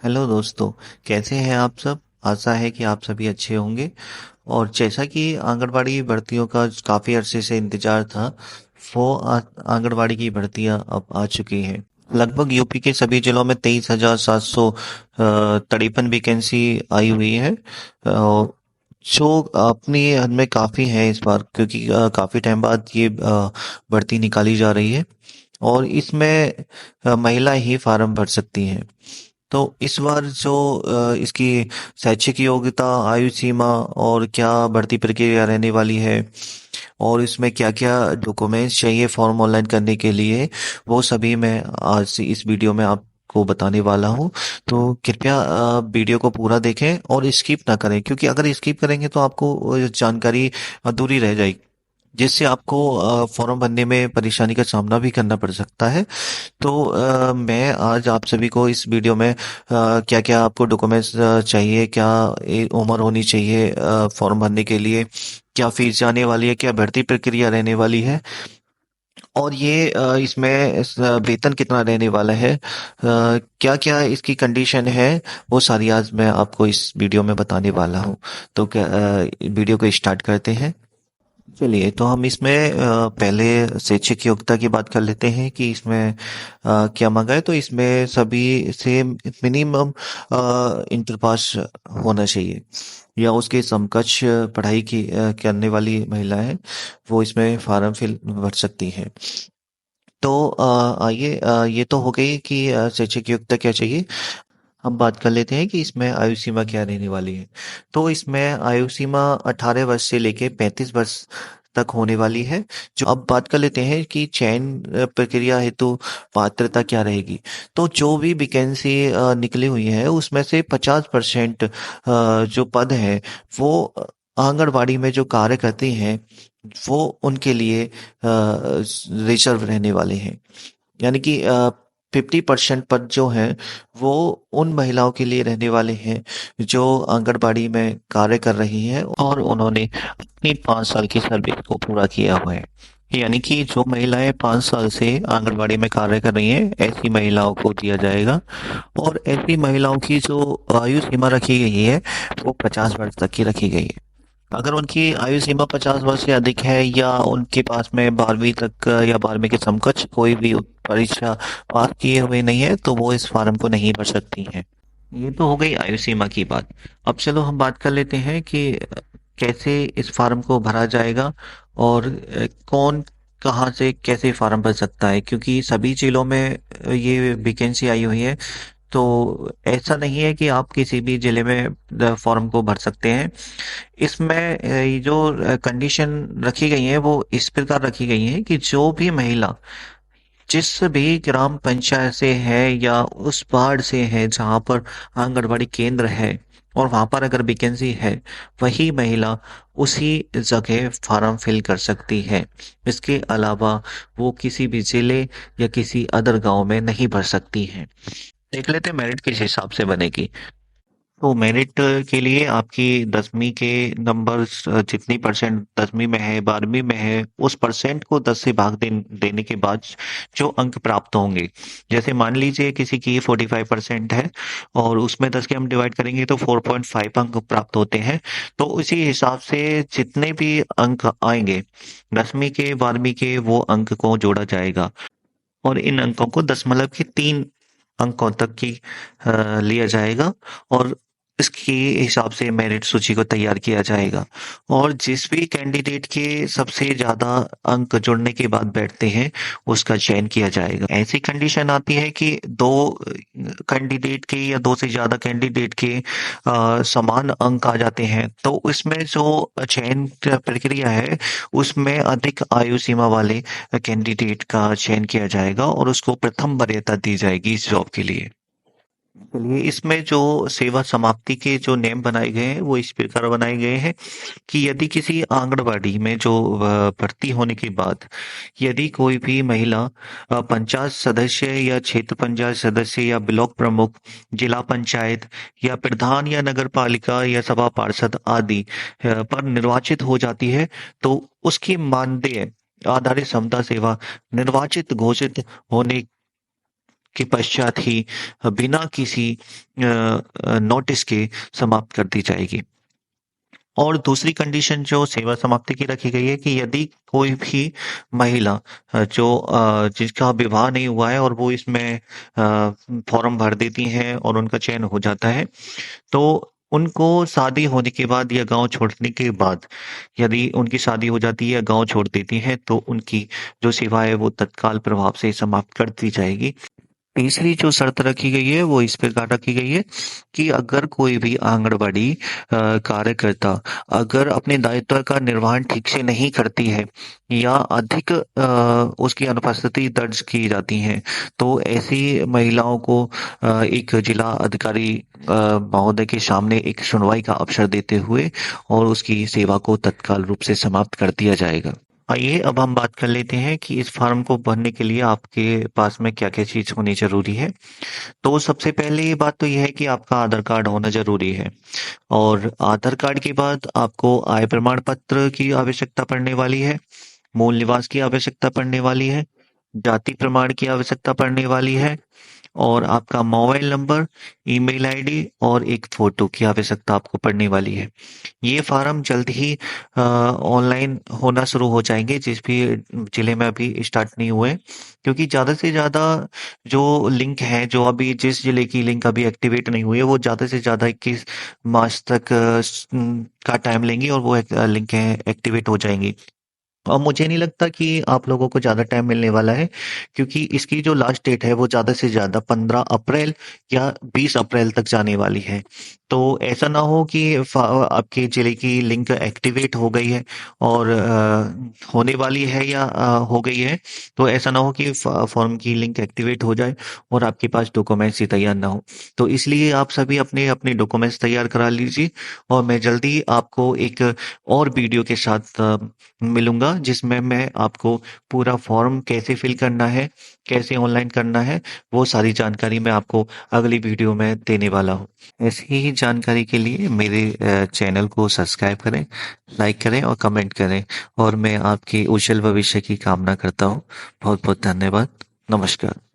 Hello दोस्तों। कैसे हैं आप सब। आशा है कि आप सभी अच्छे होंगे। और जैसा कि आंगनबाड़ी भर्तियों का काफ़ी अरसे से इंतजार था, वो आंगनबाड़ी की भर्तियां अब आ चुकी हैं। लगभग यूपी के सभी जिलों में 23,700 53 वैकेंसी आई हुई है। जो अपनी हद में काफ़ी है इस बार, क्योंकि काफ़ी टाइम बाद ये भर्ती निकाली जा रही है। और इसमें महिला ही फार्म भर सकती हैं। तो इस बार जो इसकी शैक्षिक योग्यता, आयु सीमा और क्या भर्ती प्रक्रिया रहने वाली है, और इसमें क्या-क्या डॉक्यूमेंट्स चाहिए फॉर्म ऑनलाइन करने के लिए, वो सभी मैं आज से इस वीडियो में आपको बताने वाला हूँ। तो कृपया वीडियो को पूरा देखें और स्किप ना करें, क्योंकि अगर स्किप करेंगे तो आपको जानकारी अधूरी रह जाएगी, जिससे आपको फॉर्म भरने में परेशानी का सामना भी करना पड़ सकता है। तो मैं आज आप सभी को इस वीडियो में क्या क्या आपको डॉक्यूमेंट्स चाहिए, क्या उम्र होनी चाहिए फॉर्म भरने के लिए, क्या फीस जाने वाली है, क्या भर्ती प्रक्रिया रहने वाली है, और ये इसमें वेतन कितना रहने वाला है, क्या क्या इसकी कंडीशन है, वो सारी आज मैं आपको इस वीडियो में बताने वाला हूँ। तो क्या वीडियो को स्टार्ट करते हैं। चलिए, तो हम इसमें पहले शैक्षिक योग्यता की बात कर लेते हैं कि इसमें क्या मांगा है। तो इसमें सभी से मिनिमम इंटर पास होना चाहिए, या उसके समकक्ष पढ़ाई की करने वाली महिला है, वो इसमें फार्म फिल भर सकती हैं। तो आइए, ये तो हो गई कि शैक्षिक योग्यता क्या चाहिए। हम बात कर लेते हैं कि इसमें आयु सीमा क्या रहने वाली है। तो इसमें आयु सीमा 18 वर्ष से लेके 35 वर्ष तक होने वाली है। जो अब बात कर लेते हैं कि चयन प्रक्रिया हेतु पात्रता क्या रहेगी। तो जो भी वैकेंसी निकली हुई है, उसमें से 50% जो पद है, वो आंगनबाड़ी में जो कार्य करती हैं, वो उनके लिए रिजर्व रहने वाले हैं। यानी कि 50% पद जो हैं, वो उन महिलाओं के लिए रहने वाले हैं जो आंगनबाड़ी में कार्य कर रही हैं और उन्होंने अपनी 5 साल की सर्विस को पूरा किया हुआ है। यानी कि जो महिलाएं 5 साल से आंगनबाड़ी में कार्य कर रही हैं, ऐसी महिलाओं को दिया जाएगा। और ऐसी महिलाओं की जो आयु सीमा रखी गई है, वो 50 वर्ष तक की रखी गई है। अगर उनकी आयु सीमा 50 वर्ष से अधिक है, या उनके पास में 12वीं तक या 12वीं के समकक्ष कोई भी परीक्षा पास किए हुए नहीं है, तो वो इस फार्म को नहीं भर सकती हैं। ये तो हो गई आयु सीमा की बात। अब चलो हम बात कर लेते हैं कि कैसे इस फार्म को भरा जाएगा, और कौन कहाँ से कैसे फार्म भर सकता है, क्योंकि सभी जिलों में ये वैकेंसी आई हुई है। तो ऐसा नहीं है कि आप किसी भी जिले में फॉर्म को भर सकते हैं। इसमें ये जो कंडीशन रखी गई है, वो इस प्रकार रखी गई है कि जो भी महिला जिस भी ग्राम पंचायत से है या उस वार्ड से है जहां पर आंगनबाड़ी केंद्र है, और वहां पर अगर वैकेंसी है, वही महिला उसी जगह फॉर्म फिल कर सकती है। इसके अलावा वो किसी भी जिले या किसी अदर गांव में नहीं भर सकती हैं। देख लेते हैं मेरिट किस हिसाब से बनेगी। तो मेरिट के लिए आपकी 10वीं के नंबर, जितनी परसेंट 10वीं में है, 12वीं में है, उस परसेंट को 10 से भाग देने के बाद जो अंक प्राप्त होंगे, जैसे मान लीजिए किसी की 45% है, और उसमें 10 के हम डिवाइड करेंगे तो 4.5 अंक प्राप्त होते हैं। तो उसी हिसाब से जितने भी अंक आएंगे 10वीं के, 12वीं के, वो अंक को जोड़ा जाएगा, और इन अंकों को दशमलव के 3 अंकों तक की लिया जाएगा, और इसके हिसाब से मेरिट सूची को तैयार किया जाएगा। और जिस भी कैंडिडेट के सबसे ज्यादा अंक जुड़ने के बाद बैठते हैं, उसका चयन किया जाएगा। ऐसी कंडीशन आती है कि दो कैंडिडेट के या दो से ज्यादा कैंडिडेट के समान अंक आ जाते हैं, तो इसमें जो चयन प्रक्रिया है, उसमें अधिक आयु सीमा वाले कैंडिडेट का चयन किया जाएगा और उसको प्रथम वरीयता दी जाएगी इस जॉब के लिए। चलिए, इसमें जो सेवा समाप्ति के जो नियम बनाए गए हैं, वो इस प्रकार बनाए गए हैं कि यदि किसी आंगनबाड़ी में जो भर्ती होने के बाद यदि कोई भी महिला पंचायत सदस्य या क्षेत्र पंचायत सदस्य या ब्लॉक प्रमुख, जिला पंचायत या प्रधान या नगर पालिका या सभा पार्षद आदि पर निर्वाचित हो जाती है, तो उसकी मानदेय आधारित समता सेवा निर्वाचित घोषित होने के पश्चात ही बिना किसी नोटिस के समाप्त कर दी जाएगी। और दूसरी कंडीशन जो सेवा समाप्ति की रखी गई है कि यदि कोई भी महिला जिसका विवाह नहीं हुआ है और वो इसमें फॉर्म भर देती हैं और उनका चयन हो जाता है, तो उनको शादी होने के बाद या गांव छोड़ने के बाद, यदि उनकी शादी हो जाती है या गांव छोड़ देती हैं, तो उनकी जो सेवा है वो तत्काल प्रभाव से समाप्त कर दी जाएगी। तीसरी जो शर्त रखी गई है वो इस प्रकार रखी गई है कि अगर कोई भी आंगनबाड़ी कार्यकर्ता अगर अपने दायित्व का निर्वहन ठीक से नहीं करती है या अधिक उसकी अनुपस्थिति दर्ज की जाती है, तो ऐसी महिलाओं को एक जिला अधिकारी महोदय के सामने एक सुनवाई का अवसर देते हुए और उसकी सेवा को तत्काल रूप से समाप्त कर दिया जाएगा। आइए अब हम बात कर लेते हैं कि इस फॉर्म को भरने के लिए आपके पास में क्या-क्या चीज़ होनी ज़रूरी है। तो सबसे पहले ये बात तो ये है कि आपका आधार कार्ड होना ज़रूरी है और आधार कार्ड के बाद आपको आय प्रमाण पत्र की आवश्यकता पड़ने वाली है, मूल निवास की आवश्यकता पड़ने वाली है, जाति प्रमाण की आवश्यकता पड़ने वाली है और आपका मोबाइल नंबर, ईमेल आईडी और एक फ़ोटो की आवश्यकता आपको पड़ने वाली है। ये फार्म जल्द ही ऑनलाइन होना शुरू हो जाएंगे जिस भी जिले में अभी स्टार्ट नहीं हुए, क्योंकि ज़्यादा से ज़्यादा जो लिंक है, जो अभी जिस जिले की लिंक अभी एक्टिवेट नहीं हुई है वो ज़्यादा से ज़्यादा 21 मार्च तक का टाइम लेंगी और वो लिंक एक्टिवेट हो जाएंगी। और मुझे नहीं लगता कि आप लोगों को ज़्यादा टाइम मिलने वाला है, क्योंकि इसकी जो लास्ट डेट है वो ज़्यादा से ज़्यादा 15 अप्रैल या 20 अप्रैल तक जाने वाली है। तो ऐसा ना हो कि आपके ज़िले की लिंक एक्टिवेट हो गई है और होने वाली है या हो गई है, तो ऐसा ना हो कि फॉर्म की लिंक एक्टिवेट हो जाए और आपके पास डॉक्यूमेंट्स ही तैयार ना हो। तो इसलिए आप सभी अपने अपने डॉक्यूमेंट्स तैयार करा लीजिए और मैं जल्दी आपको एक और वीडियो के साथ मिलूँगा जिसमें मैं आपको पूरा फॉर्म कैसे फिल करना है, कैसे ऑनलाइन करना है, वो सारी जानकारी मैं आपको अगली वीडियो में देने वाला हूँ। ऐसी ही जानकारी के लिए मेरे चैनल को सब्सक्राइब करें, लाइक करें और कमेंट करें और मैं आपके उज्जवल भविष्य की कामना करता हूँ। बहुत-बहुत धन्यवाद। नमस्कार।